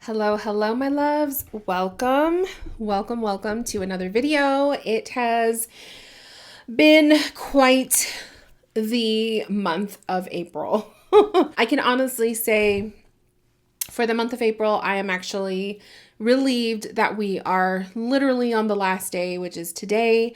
Hello, hello, my loves. Welcome to another video. It has been quite the month of April. I can honestly say for the month of April, I am actually relieved that we are literally on the last day, which is today,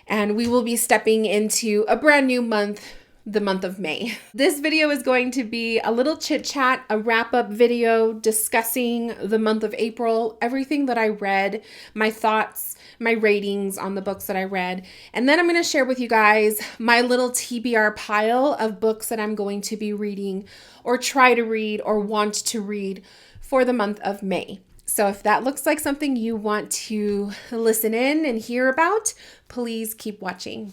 and we will be stepping into a brand new month, the month of May. This video is going to be a little chit chat, a wrap up video discussing the month of April, everything that I read, my thoughts, my ratings on the books that I read. And then I'm going to share with you guys my little TBR pile of books that I'm going to be reading or try to read or want to read for the month of May. So if that looks like something you want to listen in and hear about, please keep watching.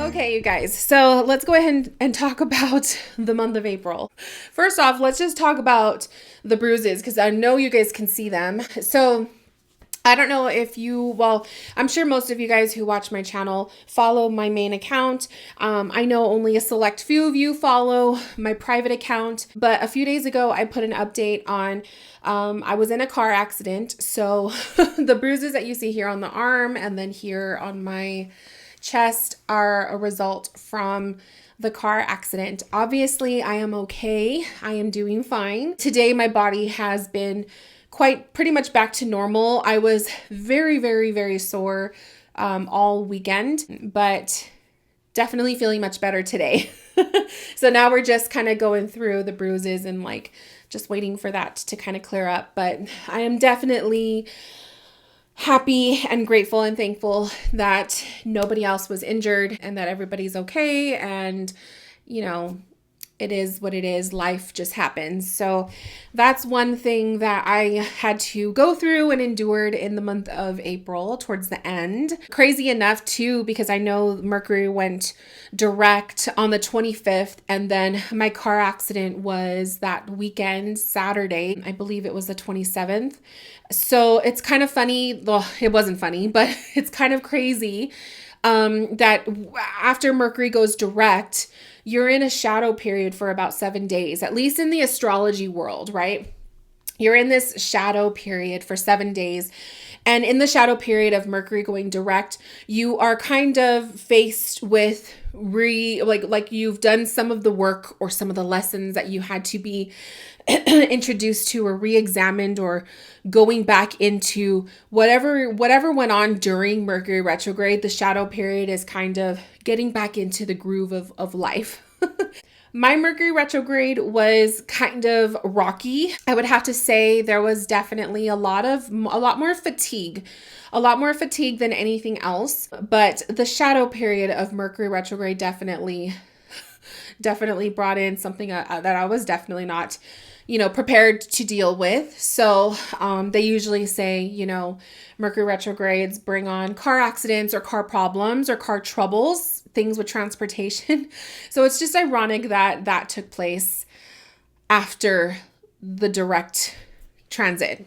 Okay, you guys, so let's go ahead and talk about the month of April. First off, let's just talk about the bruises because I know you guys can see them. So I don't know if I'm sure most of you guys who watch my channel follow my main account. I know only a select few of you follow my private account, but a few days ago I put an update on I was in a car accident. So the bruises that you see here on the arm and then here on my chest are a result from the car accident. Obviously, I am okay. I am doing fine. Today, my body has been pretty much back to normal. I was very, very, very sore all weekend, but definitely feeling much better today. So now we're just kind of going through the bruises and just waiting for that to kind of clear up. But I am definitely happy and grateful and thankful that nobody else was injured and that everybody's okay. And, it is what it is. Life just happens. So that's one thing that I had to go through and endured in the month of April towards the end. Crazy enough too, because I know Mercury went direct on the 25th and then my car accident was that weekend, Saturday. I believe it was the 27th. So it's kind of funny. Well, it wasn't funny, but it's kind of crazy that after Mercury goes direct, you're in a shadow period for about 7 days, at least in the astrology world, right? You're in this shadow period for 7 days. And in the shadow period of Mercury going direct, you are kind of faced with like you've done some of the work or some of the lessons that you had to be introduced to or re-examined or going back into whatever went on during Mercury retrograde. The shadow period is kind of getting back into the groove of life. My Mercury retrograde was kind of rocky. I would have to say there was definitely a lot more fatigue than anything else. But the shadow period of Mercury retrograde definitely brought in something that I was definitely not, prepared to deal with. So they usually say, Mercury retrogrades bring on car accidents or car problems or car troubles, things with transportation. So it's just ironic that took place after the direct transit.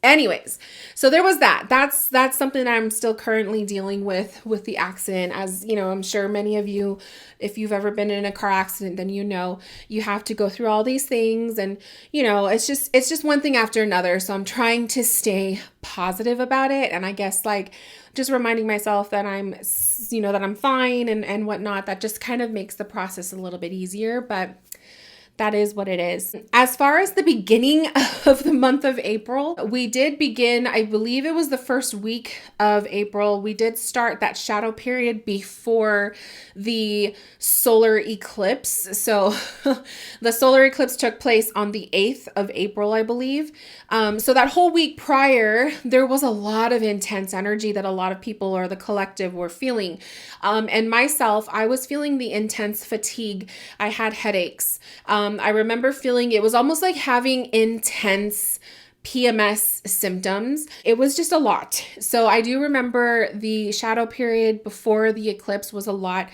Anyways, so there was that. That's something I'm still currently dealing with the accident. As I'm sure many of you, if you've ever been in a car accident, then you have to go through all these things, and it's just one thing after another. So I'm trying to stay positive about it, and I guess just reminding myself that I'm fine and whatnot. That just kind of makes the process a little bit easier, but that is what it is. As far as the beginning of the month of April, we did begin, I believe it was the first week of April. We did start that shadow period before the solar eclipse. So the solar eclipse took place on the 8th of April, I believe. So that whole week prior, there was a lot of intense energy that a lot of people or the collective were feeling. And myself, I was feeling the intense fatigue. I had headaches. I remember feeling it was almost like having intense PMS symptoms. It was just a lot. So I do remember the shadow period before the eclipse was a lot.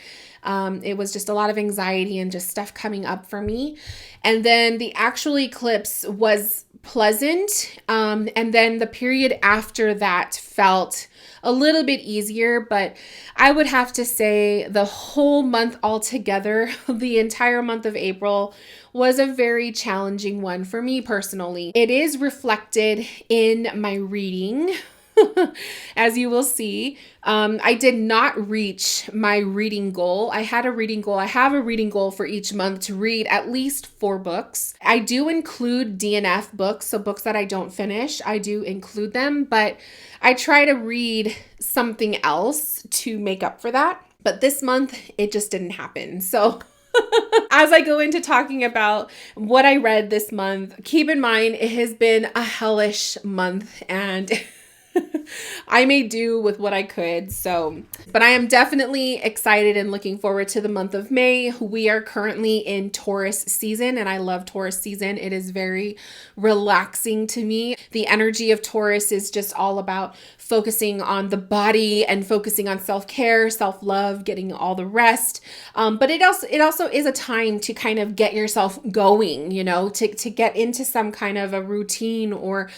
It was just a lot of anxiety and just stuff coming up for me. And then the actual eclipse was pleasant. And then the period after that felt a little bit easier, but I would have to say the whole month altogether, the entire month of April, was a very challenging one for me personally. It is reflected in my reading. As you will see, I did not reach my reading goal. I had a reading goal. I have a reading goal for each month to read at least 4 books. I do include DNF books, so books that I don't finish, I do include them, but I try to read something else to make up for that. But this month, it just didn't happen. So as I go into talking about what I read this month, keep in mind it has been a hellish month, and I made do with what I could. So, but I am definitely excited and looking forward to the month of May. We are currently in Taurus season, and I love Taurus season. It is very relaxing to me. The energy of Taurus is just all about focusing on the body and focusing on self-care, self-love, getting all the rest. But it also is a time to kind of get yourself going, to get into some kind of a routine, or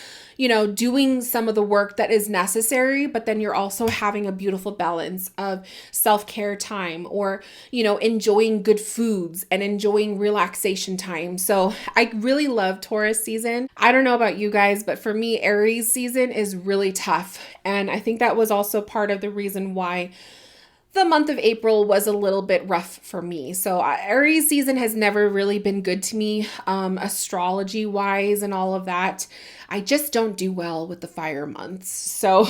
doing some of the work that is necessary, but then you're also having a beautiful balance of self-care time, or, enjoying good foods and enjoying relaxation time. So I really love Taurus season. I don't know about you guys, but for me, Aries season is really tough. And I think that was also part of the reason why the month of April was a little bit rough for me. So Aries season has never really been good to me, astrology wise and all of that. I just don't do well with the fire months. So,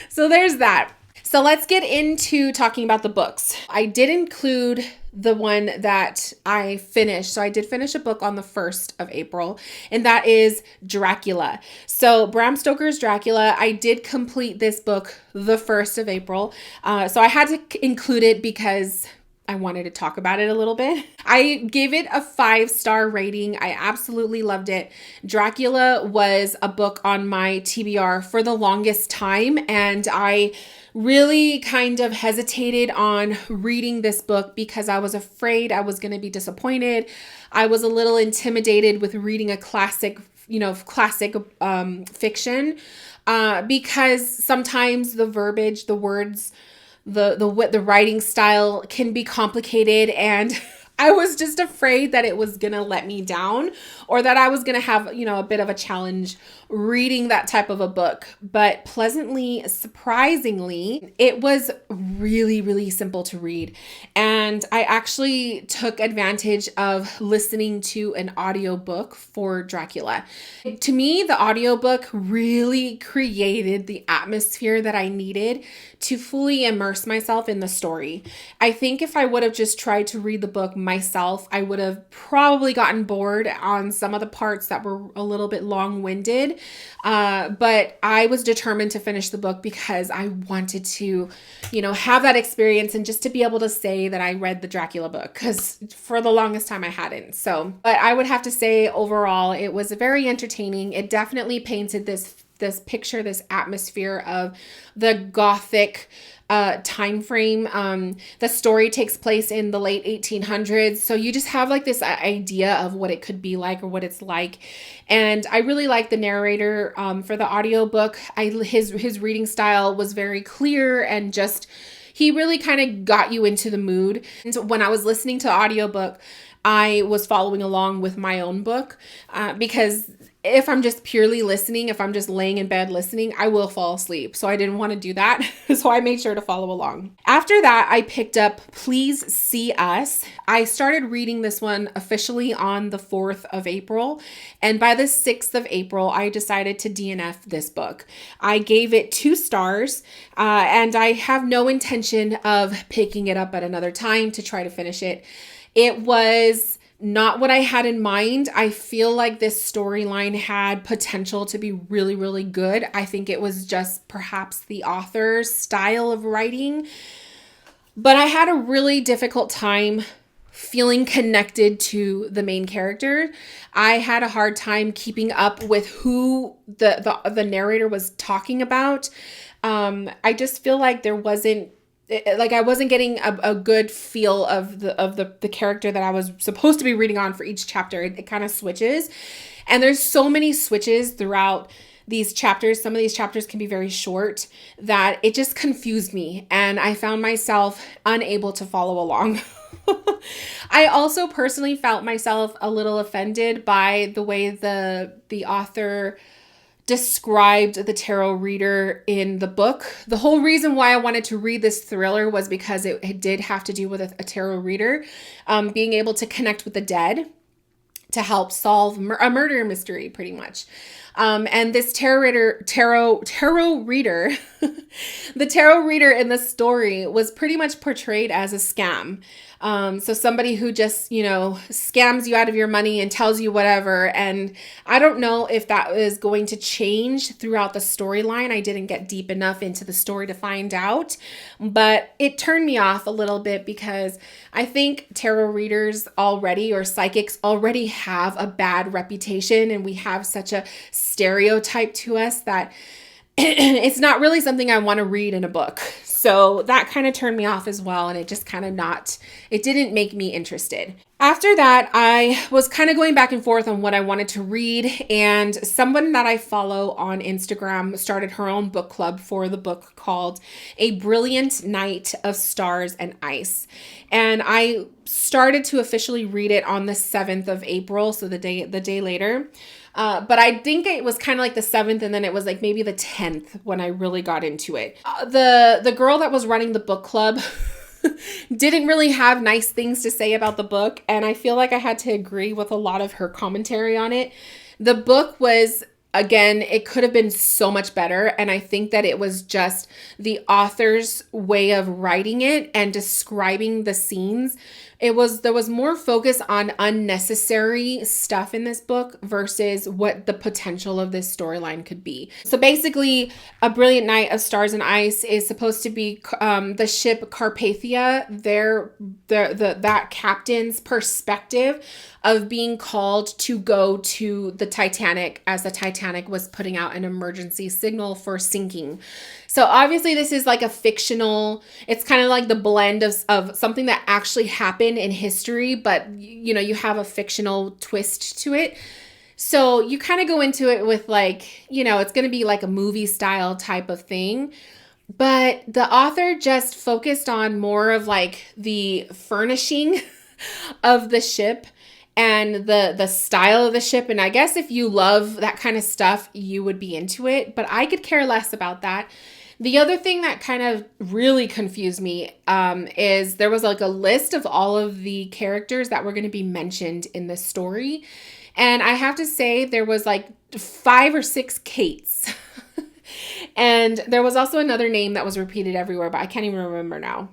so there's that. So let's get into talking about the books. I did include the one that I finished. So I did finish a book on the 1st of April, and that is Dracula. So Bram Stoker's Dracula, I did complete this book the 1st of April. So I had to include it because I wanted to talk about it a little bit. I gave it a 5-star rating. I absolutely loved it. Dracula was a book on my TBR for the longest time, and I really kind of hesitated on reading this book because I was afraid I was going to be disappointed. I was a little intimidated with reading a classic fiction, because sometimes the verbiage, the words, the writing style can be complicated, and I was just afraid that it was going to let me down, or that I was going to have, a bit of a challenge reading that type of a book. But pleasantly, surprisingly, it was really, really simple to read. And I actually took advantage of listening to an audiobook for Dracula. To me, the audiobook really created the atmosphere that I needed to fully immerse myself in the story. I think if I would have just tried to read the book myself, I would have probably gotten bored on some of the parts that were a little bit long-winded. But I was determined to finish the book because I wanted to, have that experience, and just to be able to say that I read the Dracula book, because for the longest time I hadn't. So, but I would have to say overall, it was very entertaining. It definitely painted this picture, this atmosphere of the Gothic time frame. The story takes place in the late 1800s. So you just have like this idea of what it could be like, or what it's like. And I really like the narrator for the audiobook. His reading style was very clear, and just, he really kind of got you into the mood. And so when I was listening to the audiobook, I was following along with my own book, because if I'm just purely listening, if I'm just laying in bed listening, I will fall asleep. So I didn't want to do that. So I made sure to follow along. After that, I picked up Please See Us. I started reading this one officially on the 4th of April. And by the 6th of April, I decided to DNF this book. I gave it 2 stars, and I have no intention of picking it up at another time to try to finish it. It was not what I had in mind. I feel like this storyline had potential to be really, really good. I think it was just perhaps the author's style of writing. But I had a really difficult time feeling connected to the main character. I had a hard time keeping up with who the narrator was talking about. I just feel like there wasn't, I wasn't getting a good feel of the character that I was supposed to be reading on for each chapter. It kind of switches. And there's so many switches throughout these chapters. Some of these chapters can be very short that it just confused me, and I found myself unable to follow along. I also personally felt myself a little offended by the way the author described the tarot reader in the book. The whole reason why I wanted to read this thriller was because it did have to do with a tarot reader being able to connect with the dead to help solve a murder mystery, pretty much. And this tarot reader, the tarot reader in the story was pretty much portrayed as a scam. So somebody who just, scams you out of your money and tells you whatever. And I don't know if that is going to change throughout the storyline. I didn't get deep enough into the story to find out, but it turned me off a little bit because I think tarot readers already, or psychics already, have a bad reputation, and we have such a stereotype to us that it's not really something I want to read in a book. So that kind of turned me off as well. And it just it didn't make me interested. After that, I was kind of going back and forth on what I wanted to read. And someone that I follow on Instagram started her own book club for the book called A Brilliant Night of Stars and Ice. And I started to officially read it on the 7th of April. So the day later. But I think it was kind of like the 7th, and then it was like maybe the 10th when I really got into it. The girl that was running the book club didn't really have nice things to say about the book, and I feel like I had to agree with a lot of her commentary on it. The book was, again, it could have been so much better, and I think that it was just the author's way of writing it and describing the scenes. There was more focus on unnecessary stuff in this book versus what the potential of this storyline could be. So basically, A Brilliant Night of Stars and Ice is supposed to be the ship Carpathia, that captain's perspective of being called to go to the Titanic as the Titanic was putting out an emergency signal for sinking. So obviously this is like a fictional, it's kind of like the blend of something that actually happened in history, but you have a fictional twist to it. So you kind of go into it with like, it's going to be like a movie style type of thing. But the author just focused on more of like the furnishing of the ship and the style of the ship. And I guess if you love that kind of stuff, you would be into it. But I could care less about that. The other thing that kind of really confused me is there was like a list of all of the characters that were going to be mentioned in the story. And I have to say there was like 5 or 6 Kates. And there was also another name that was repeated everywhere, but I can't even remember now.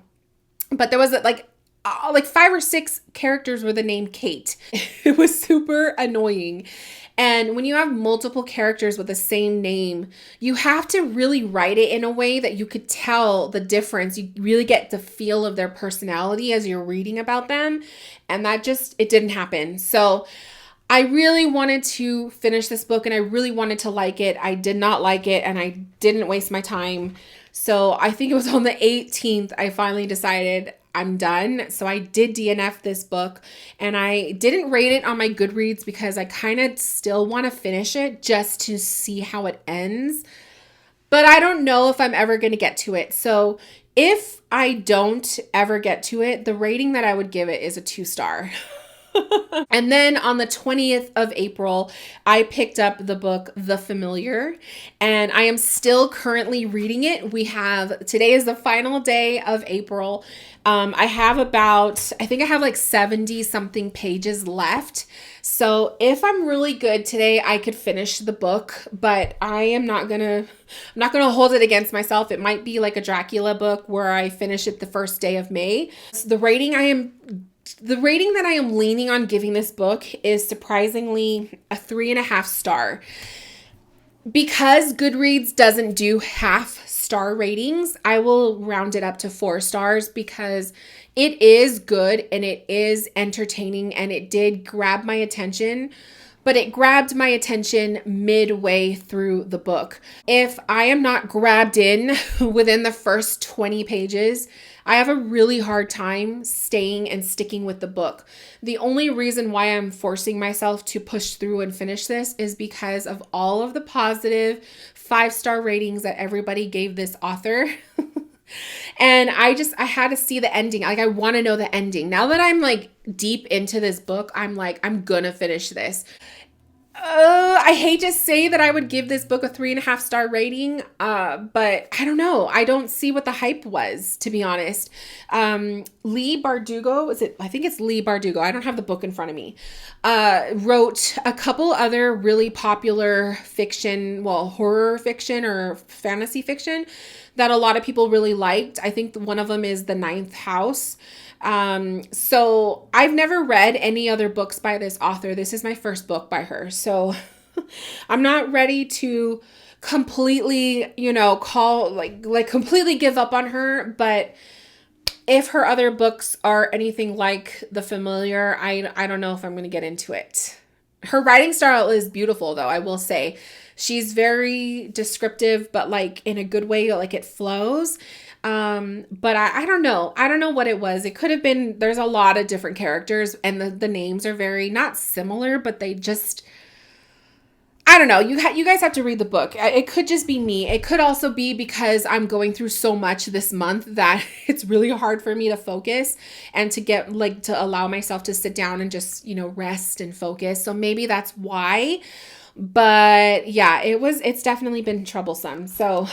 But there was like 5 or 6 characters with the name Kate. It was super annoying. And when you have multiple characters with the same name, you have to really write it in a way that you could tell the difference. You really get the feel of their personality as you're reading about them. And it didn't happen. So I really wanted to finish this book and I really wanted to like it. I did not like it and I didn't waste my time. So I think it was on the 18th I finally decided I'm done. So I did DNF this book and I didn't rate it on my Goodreads because I kind of still want to finish it just to see how it ends. But I don't know if I'm ever going to get to it. So if I don't ever get to it, the rating that I would give it is a 2-star. And then on the 20th of April, I picked up the book The Familiar, and I am still currently reading it. Today is the final day of April. I think I have like 70 something pages left. So if I'm really good today, I could finish the book, but I'm not gonna hold it against myself. It might be like a Dracula book where I finish it the first day of May. So the rating that I am leaning on giving this book is surprisingly a 3.5 star. Because Goodreads doesn't do half-star ratings, I will round it up to 4 stars because it is good and it is entertaining and it did grab my attention. but it grabbed my attention midway through the book. If I am not grabbed in within the first 20 pages, I have a really hard time staying and sticking with the book. The only reason why I'm forcing myself to push through and finish this is because of all of the positive 5-star ratings that everybody gave this author. And I had to see the ending. Like, I want to know the ending. Now that I'm like deep into this book, I'm like, I'm gonna finish this. I hate to say that I would give this book a 3.5-star rating, but I don't know. I don't see what the hype was, to be honest. Lee Bardugo, I think it's Lee Bardugo. I don't have the book in front of me. Wrote a couple other really popular fiction, horror fiction or fantasy fiction that a lot of people really liked. I think one of them is The Ninth House. So I've never read any other books by this author. This is my first book by her. So I'm not ready to completely, completely give up on her. But if her other books are anything like The Familiar, I don't know if I'm going to get into it. Her writing style is beautiful, though, I will say. She's very descriptive, but like in a good way, like it flows. But I don't know. I don't know what it was. It could have been, there's a lot of different characters and the names are very, not similar, but they just, I don't know. You guys have to read the book. It could just be me. It could also be because I'm going through so much this month that it's really hard for me to focus and to get to allow myself to sit down and just, rest and focus. So maybe that's why. But yeah, it's definitely been troublesome. So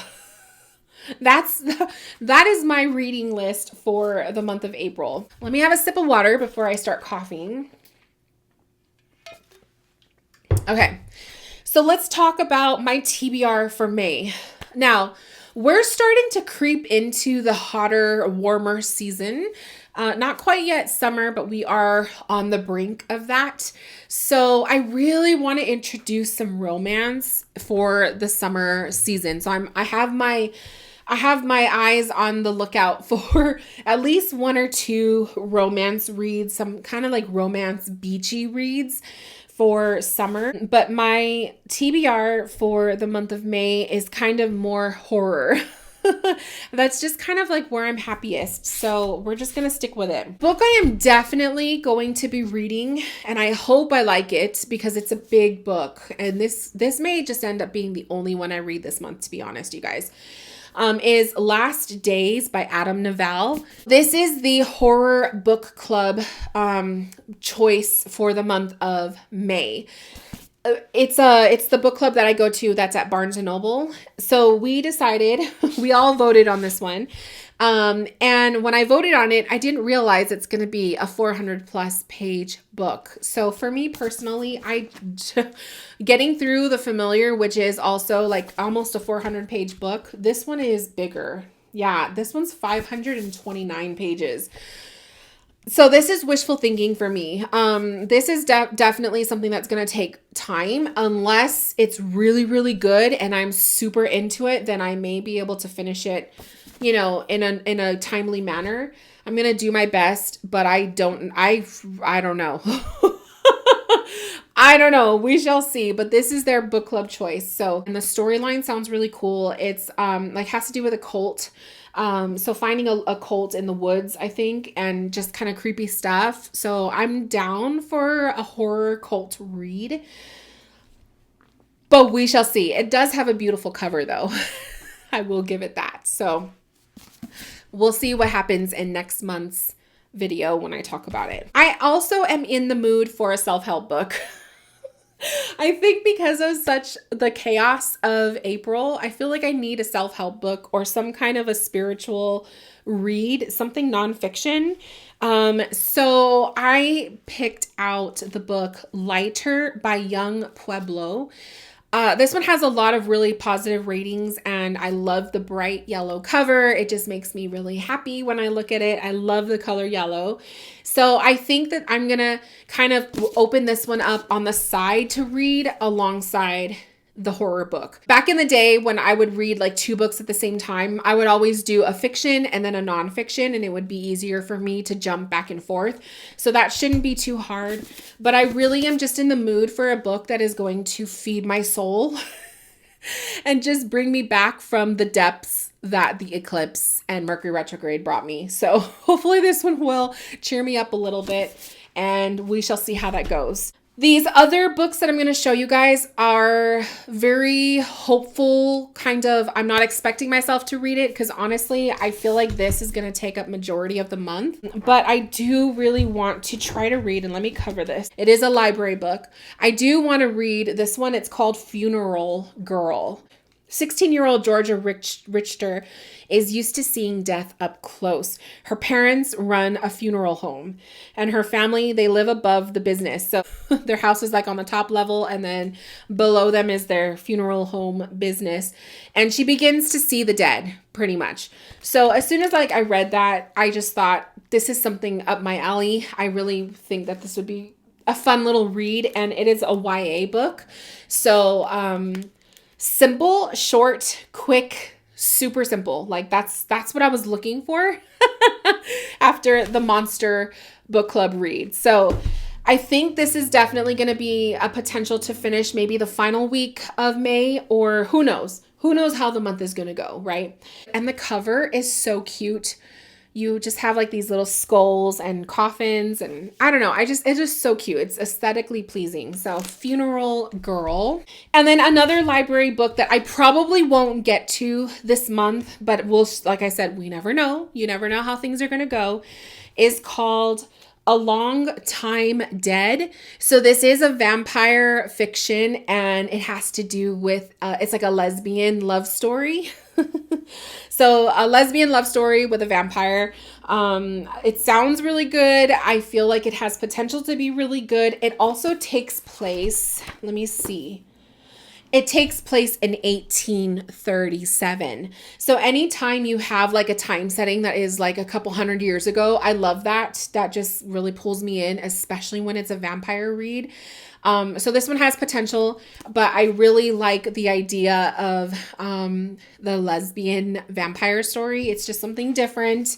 that is my reading list for the month of April. Let me have a sip of water before I start coughing. Okay. So let's talk about my TBR for May. Now, we're starting to creep into the hotter, warmer season. Not quite yet summer, but we are on the brink of that. So I really want to introduce some romance for the summer season. So I have my eyes on the lookout for at least 1 or 2 romance reads, some kind of like romance beachy reads for summer. But my TBR for the month of May is kind of more horror. That's just kind of like where I'm happiest. So we're just going to stick with it. Book I am definitely going to be reading, and I hope I like it because it's a big book. And this may just end up being the only one I read this month, to be honest, you guys. Is Last Days by Adam Naval. This is the horror book club choice for the month of May. It's the book club that I go to that's at Barnes & Noble. So we decided, we all voted on this one. And when I voted on it, I didn't realize it's going to be a 400+ page book. So for me personally, getting through The Familiar, which is also like almost a 400 page book, this one is bigger. Yeah, this one's 529 pages. So this is wishful thinking for me. This is definitely something that's going to take time. Unless it's really, really good and I'm super into it, then I may be able to finish it, in a timely manner. I'm going to do my best, but I don't know. I don't know. We shall see. But this is their book club choice. So, and the storyline sounds really cool. It's has to do with a cult. So finding a cult in the woods, I think, and just kind of creepy stuff. So I'm down for a horror cult read, but we shall see. It does have a beautiful cover though. I will give it that. So we'll see what happens in next month's video when I talk about it. I also am in the mood for a self-help book. I think because of the chaos of April, I feel like I need a self-help book or some kind of a spiritual read, something nonfiction. So I picked out the book Lighter by Young Pueblo. This one has a lot of really positive ratings and I love the bright yellow cover. It just makes me really happy when I look at it. I love the color yellow. So I think that I'm going to kind of open this one up on the side to read alongside the horror book. Back in the day when I would read like 2 books at the same time, I would always do a fiction and then a nonfiction, and it would be easier for me to jump back and forth. So that shouldn't be too hard. But I really am just in the mood for a book that is going to feed my soul and just bring me back from the depths that the eclipse and Mercury retrograde brought me. So hopefully this one will cheer me up a little bit, and we shall see how that goes. These other books that I'm going to show you guys are very hopeful, kind of. I'm not expecting myself to read it because honestly, I feel like this is going to take up majority of the month. But I do really want to try to read, and let me cover this. It is a library book. I do want to read this one. It's called Funeral Girl. 16-year-old Georgia Richter is used to seeing death up close. Her parents run a funeral home, and her family, they live above the business. So their house is like on the top level, and then below them is their funeral home business. And she begins to see the dead pretty much. So as soon as I read that, I just thought this is something up my alley. I really think that this would be a fun little read, and it is a YA book. So, simple, short, quick, super simple. Like that's what I was looking for after the Monster Book Club read. So I think this is definitely going to be a potential to finish maybe the final week of May, or who knows? Who knows how the month is going to go, right? And the cover is so cute. You just have like these little skulls and coffins, and I don't know. It's just so cute. It's aesthetically pleasing. So Funeral Girl. And then another library book that I probably won't get to this month, but like I said, we never know. You never know how things are going to go, is called A Long Time Dead. So this is a vampire fiction, and it has to do with, it's like a lesbian love story. So a lesbian love story with a vampire. It sounds really good. I feel like it has potential to be really good. It also takes place, let me see. It takes place in 1837. So anytime you have like a time setting that is like a couple hundred years ago, I love that. That just really pulls me in, especially when it's a vampire read. So this one has potential, but I really like the idea of the lesbian vampire story. It's just something different,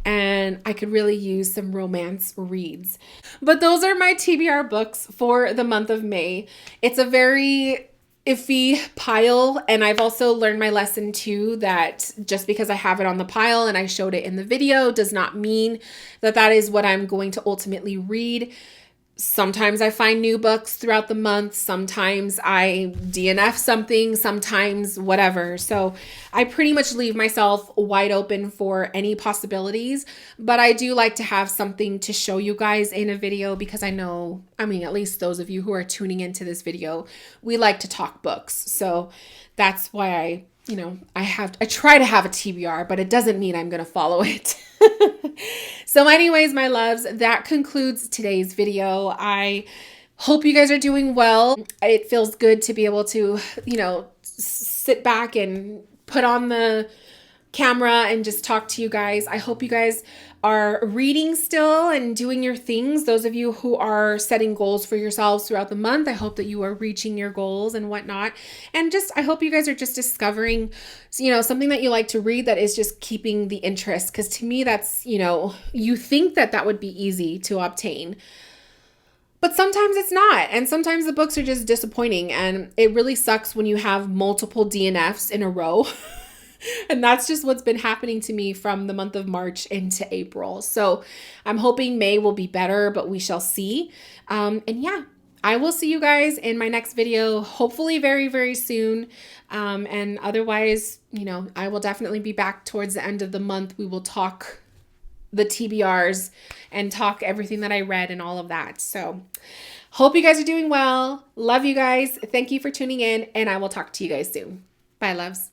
and I could really use some romance reads. But those are my TBR books for the month of May. It's a very iffy pile, and I've also learned my lesson too, that just because I have it on the pile and I showed it in the video does not mean that that is what I'm going to ultimately read. Sometimes I find new books throughout the month. Sometimes I DNF something, sometimes whatever. So I pretty much leave myself wide open for any possibilities, but I do like to have something to show you guys in a video, because I know, I mean, at least those of you who are tuning into this video, we like to talk books. So that's why I try to have a TBR, but it doesn't mean I'm going to follow it. So anyways, my loves, that concludes today's video. I hope you guys are doing well. It feels good to be able to, sit back and put on the camera and just talk to you guys. I hope you guys are reading still and doing your things. Those of you who are setting goals for yourselves throughout the month, I hope that you are reaching your goals and whatnot. And I hope you guys are just discovering, something that you like to read that is just keeping the interest. Because to me, that's, you think that would be easy to obtain. But sometimes it's not. And sometimes the books are just disappointing. And it really sucks when you have multiple DNFs in a row. And that's just what's been happening to me from the month of March into April. So I'm hoping May will be better, but we shall see. And yeah, I will see you guys in my next video, hopefully very, very soon. And otherwise, I will definitely be back towards the end of the month. We will talk the TBRs and talk everything that I read and all of that. So hope you guys are doing well. Love you guys. Thank you for tuning in, and I will talk to you guys soon. Bye, loves.